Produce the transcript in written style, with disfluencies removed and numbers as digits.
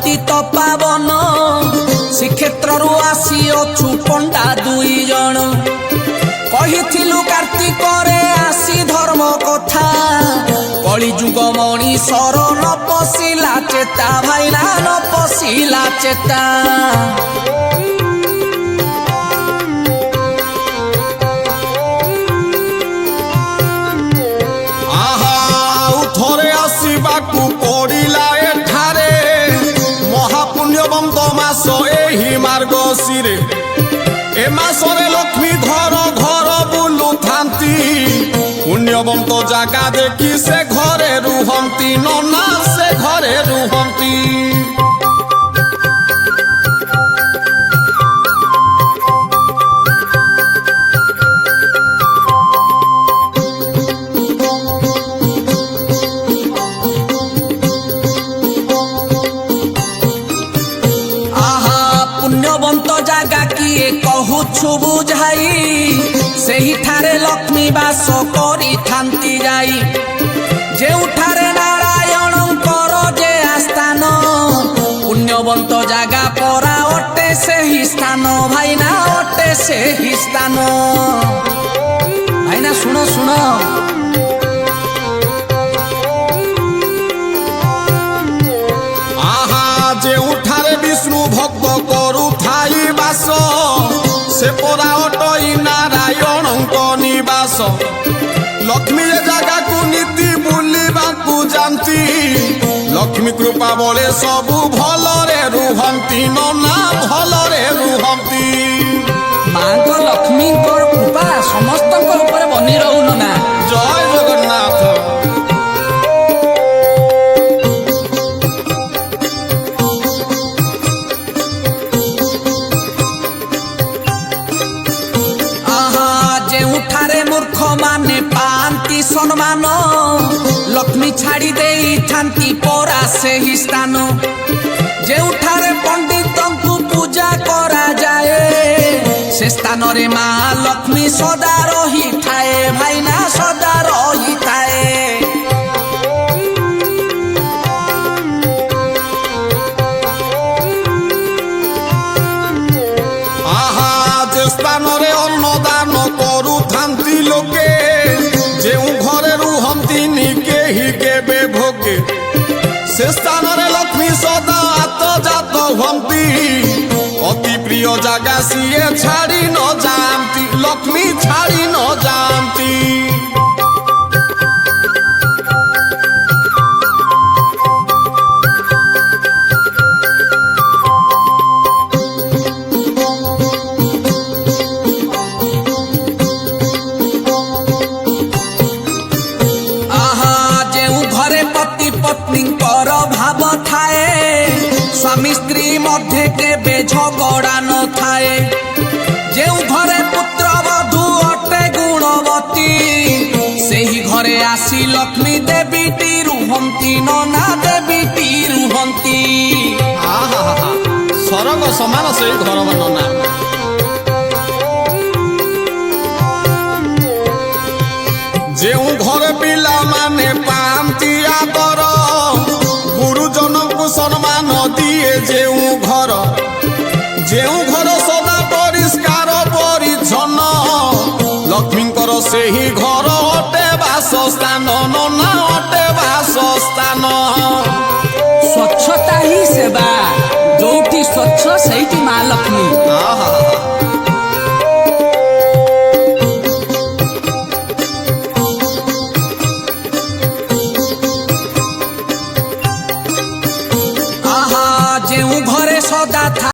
ପତିତ ପାବନ ଶ୍ରୀକ୍ଷେତ୍ରରୁ ଆସି ଅଛୁ ପଣ୍ଡା 2 ଜଣ କହିଥିଲୁ କାର୍ତ୍ତିକରେ ଆସି ଧର୍ମ କଥା କଳିଯୁଗ ମଣିଷର ନ ପଶିଲା ଚେତା ଭାଇନା ନ ପଶିଲା ଚେତା ଆସିବାକୁ ପଡ଼ିଲା ଏଠାରେ ମହାପୁଣ୍ୟବନ୍ତ ମାସ ଏହି ମାର୍ଗଶିରେ ଏ ମାସରେ ଲକ୍ଷ୍ମୀ ଘର ଘର ବୁଲୁଥାନ୍ତି ପୁଣ୍ୟବନ୍ତ ଜାଗା ଦେଖି ସେ ଘରେ ରୁହନ୍ତି ନନା ସେ ଘରେ ରୁହନ୍ତି पुण्यवंत जागा किए कहूछु बुझाई सेही ठारे लक्ष्मी बास करी थांती जाई जेउठारे नारायणंकर जे आस्थान पुण्यवंत जागा परा अटे सेही स्थान भाईना अटे सेही स्थान भाईना सुनो सुनो जेउठारे विष्णु भक्त करू थाई बास से परा अटई नारायणंक निवास लक्ष्मी जगह को नीति बुलिबाकू जानती लक्ष्मी कृपा बले सबु भलरे रुहंती नना भलरे रुहंती मां को लक्ष्मी कृपा समस्त ऊपर बनी रहू नना जय जगन्नाथ मूर्ख माने पांती सम्मान लक्ष्मी छाड़ी दे थांती परा से ही स्थान जेउठारे पंडित को पूजा करा जाए से स्थान रे मां लक्ष्मी सदा रही थाए भाईना सदा रही थाए स्थान रे अन्नदान करू थांती लोके जेउ घरे रुहंती निके ही केबे भोगे से स्थान रे लक्ष्मी सदा आत जात हंती अति प्रिय जागा सिए छाड़ी न जानती लक्ष्मी छाड़ी न जानती पत्नी भाव थाए स्वामी स्त्री मध्य के झगड़ा न थाए जो घरे पुत्र वधू अटे गुणवती से ही घरे आसी लक्ष्मी देवीटी रुहंती नना देवीटी रुहंती सरग समान से घर नना जो घरे पिला माने पांती आदर गुरुजन को सम्मान दिए जेउ घर सदा परिष्कार परिच्छन्न लक्ष्मींकर से ही घर अटे बासस्थान नना अटे बासस्थान स्वच्छता ही सेवा जोठी स्वच्छ सही मां लक्ष्मी